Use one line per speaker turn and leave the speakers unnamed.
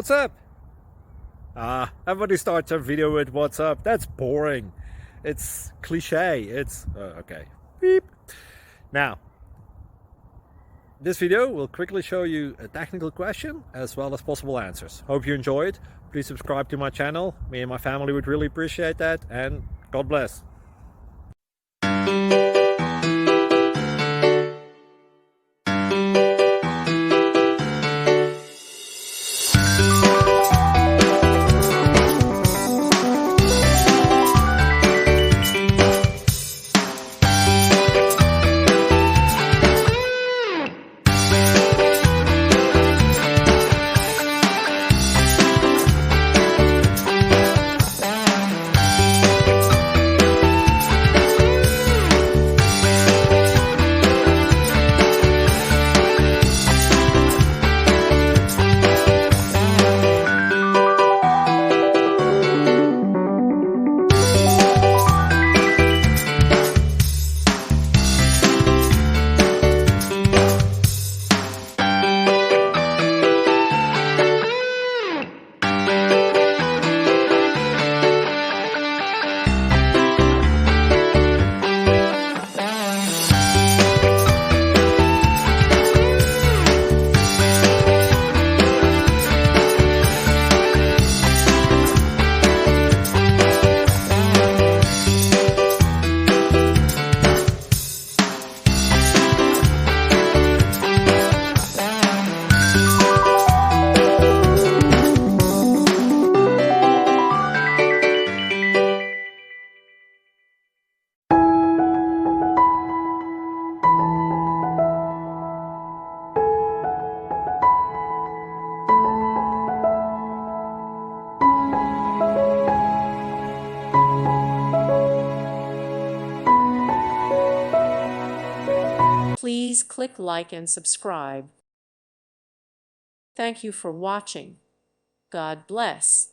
What's up? Everybody starts a video with what's up. That's boring. It's cliche. It's okay. Beep. Now, this video will quickly show you a technical question as well as possible answers. Hope you enjoy it. Please subscribe to my channel. Me and my family would really appreciate that, and God bless.
Please click like and subscribe. Thank you for watching. God bless.